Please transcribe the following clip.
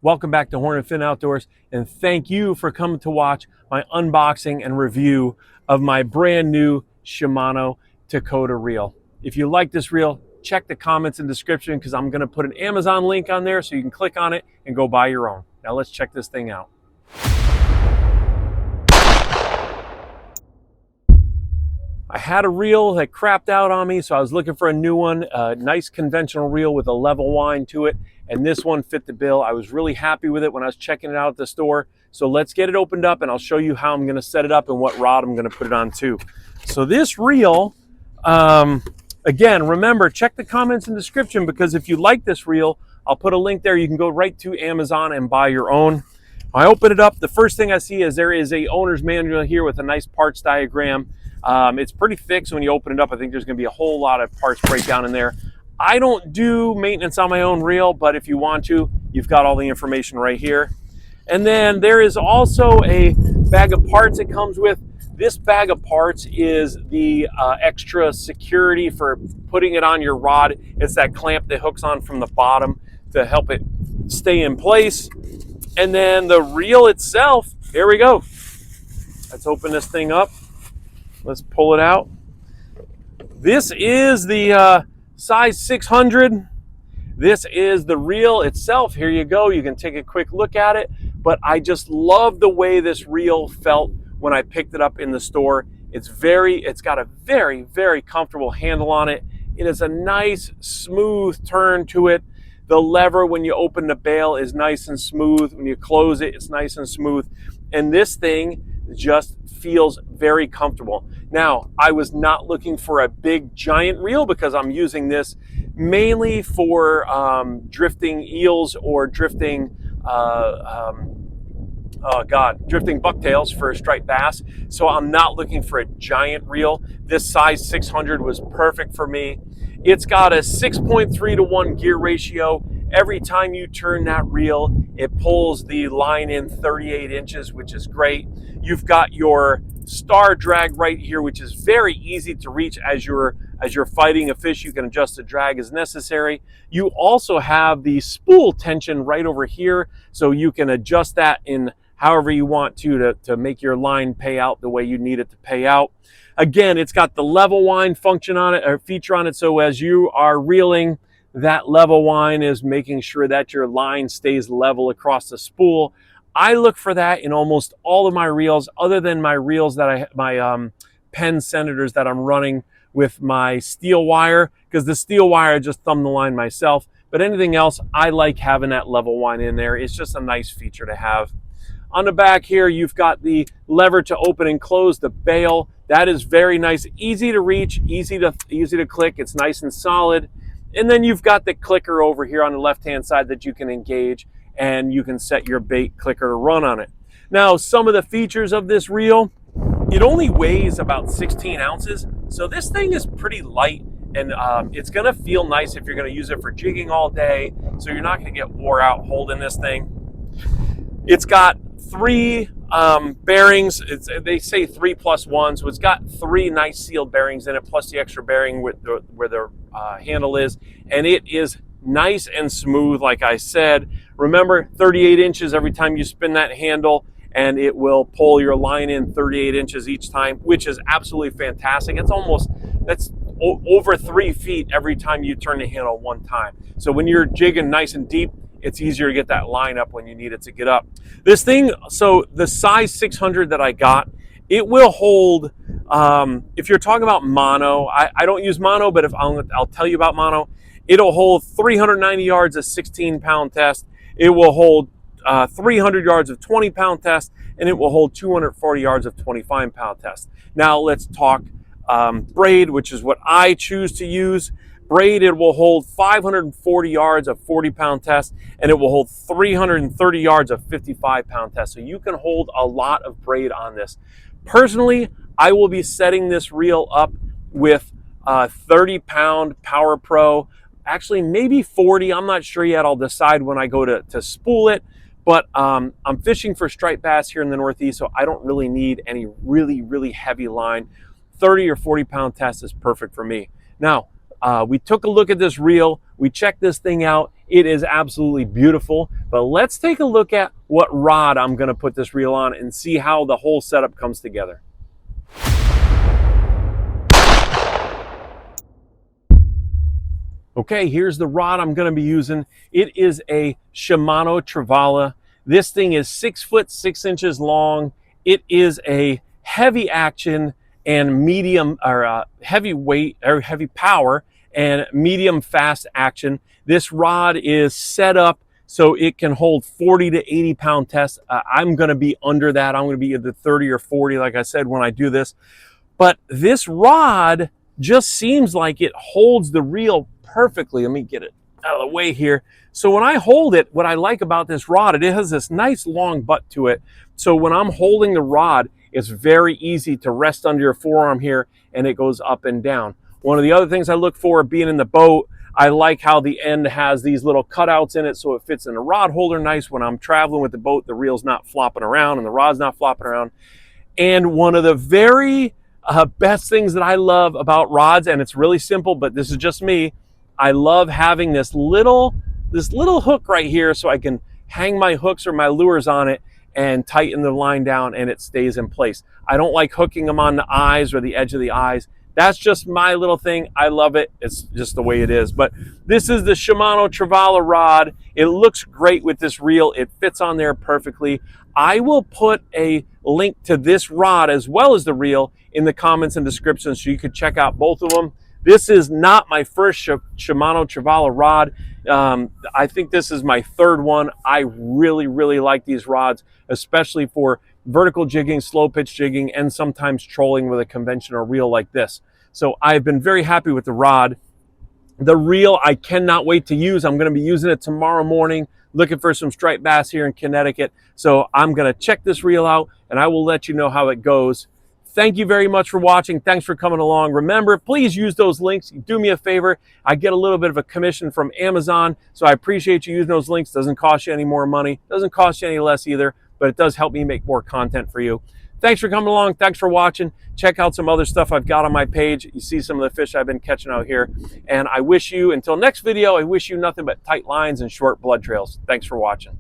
Welcome back to nFinOutdoors, and thank you for coming to watch my unboxing and review of my brand new SHIMANO Tekota reel. If you like this reel, check the comments and description because I'm going to put an Amazon link on there so you can click on it and go buy your own. Now let's check this thing out. I had a reel that crapped out on me, so I was looking for a new one, a nice conventional reel with a level wind to it, and this one fit the bill. I was really happy with it when I was checking it out at the store. So let's get it opened up and I'll show you how I'm gonna set it up and what rod I'm gonna put it on too. So this reel, again, remember, check the comments and description because if you like this reel, I'll put a link there. You can go right to Amazon and buy your own. I open it up, the first thing I see is there is a owner's manual here with a nice parts diagram. It's pretty thick, so when you open it up, I think there's going to be a whole lot of parts breakdown in there. I don't do maintenance on my own reel, but if you want to, you've got all the information right here. And then there is also a bag of parts it comes with. This bag of parts is the extra security for putting it on your rod. It's that clamp that hooks on from the bottom to help it stay in place. And then the reel itself, here we go. Let's open this thing up. Let's pull it out. This is the size 600. This is the reel itself. Here you go. You can take a quick look at it. But I just love the way this reel felt when I picked it up in the store. It's got a very, very comfortable handle on it. It is a nice, smooth turn to it. The lever, when you open the bail, is nice and smooth. When you close it, it's nice and smooth. And this thing just feels very comfortable. Now, I was not looking for a big giant reel because I'm using this mainly for drifting eels or drifting drifting bucktails for striped bass. So I'm not looking for a giant reel. This size 600 was perfect for me. It's got a 6.3 to 1 gear ratio. Every time you turn that reel, it pulls the line in 38 inches, which is great. You've got your star drag right here, which is very easy to reach as you're fighting a fish. You can adjust the drag as necessary. You also have the spool tension right over here, so you can adjust that in however you want to make your line pay out the way you need it to pay out. Again, it's got the level wind function on it, or feature on it, so as you are reeling, that level wind is making sure that your line stays level across the spool. I look for that in almost all of my reels, other than my reels that my Penn Senators that I'm running with my steel wire, because the steel wire I just thumb the line myself. But anything else, I like having that level wind in there. It's just a nice feature to have. On the back here, you've got the lever to open and close the bail. That is very nice, easy to reach, easy to click. It's nice and solid. And then you've got the clicker over here on the left-hand side that you can engage, and you can set your bait clicker to run on it. Now, some of the features of this reel, it only weighs about 16 ounces. So this thing is pretty light, and it's gonna feel nice if you're gonna use it for jigging all day. So you're not gonna get wore out holding this thing. It's got 3 bearings. They say 3+1, so it's got 3 nice sealed bearings in it, plus the extra bearing where the handle is, and it is nice and smooth, like I said. Remember, 38 inches every time you spin that handle, and it will pull your line in 38 inches each time, which is absolutely fantastic. That's over 3 feet every time you turn the handle one time. So when you're jigging nice and deep, it's easier to get that line up when you need it to get up. This thing, so the size 600 that I got, it will hold, if you're talking about mono, I don't use mono, but if I'll tell you about mono, it'll hold 390 yards of 16-pound test. It will hold 300 yards of 20-pound test, and it will hold 240 yards of 25-pound test. Now let's talk braid, which is what I choose to use. Braid, it will hold 540 yards of 40-pound test, and it will hold 330 yards of 55-pound test. So you can hold a lot of braid on this. Personally, I will be setting this reel up with 30-pound Power Pro, actually maybe 40. I'm not sure yet. I'll decide when I go to spool it. But I'm fishing for striped bass here in the Northeast, so I don't really need any really, really heavy line. 30 or 40-pound test is perfect for me. Now, we took a look at this reel. We checked this thing out. It is absolutely beautiful. But let's take a look at what rod I'm going to put this reel on and see how the whole setup comes together. Okay, here's the rod I'm going to be using. It is a Shimano Trevally. This thing is 6 foot 6 inches long. It is a heavy action and medium, or heavy weight or heavy power and medium fast action. This rod is set up so it can hold 40 to 80 pound tests. I'm going to be under that. I'm going to be either 30 or 40, like I said, when I do this. But this rod just seems like it holds the reel perfectly. Let me get it out of the way here. So when I hold it, what I like about this rod, it has this nice long butt to it. So when I'm holding the rod, it's very easy to rest under your forearm here, and it goes up and down. One of the other things I look for being in the boat, I like how the end has these little cutouts in it so it fits in the rod holder nice. When I'm traveling with the boat, the reel's not flopping around and the rod's not flopping around. And one of the very best things that I love about rods, and it's really simple, but this is just me, I love having this little hook right here so I can hang my hooks or my lures on it and tighten the line down and it stays in place. I don't like hooking them on the eyes or the edge of the eyes. That's just my little thing. I love it. It's just the way it is. But this is the Shimano Trevally rod. It looks great with this reel. It fits on there perfectly. I will put a link to this rod as well as the reel in the comments and description so you could check out both of them. This is not my first Shimano Trevally rod. I think this is my third one. I really, really like these rods, especially for vertical jigging, slow pitch jigging, and sometimes trolling with a conventional reel like this. So I've been very happy with the rod. The reel I cannot wait to use. I'm going to be using it tomorrow morning, looking for some striped bass here in Connecticut. So I'm going to check this reel out and I will let you know how it goes. Thank you very much for watching. Thanks for coming along. Remember, please use those links. Do me a favor. I get a little bit of a commission from Amazon, so I appreciate you using those links. Doesn't cost you any more money. Doesn't cost you any less either, but it does help me make more content for you. Thanks for coming along. Thanks for watching. Check out some other stuff I've got on my page. You see some of the fish I've been catching out here. And I wish you, until next video, I wish you nothing but tight lines and short blood trails. Thanks for watching.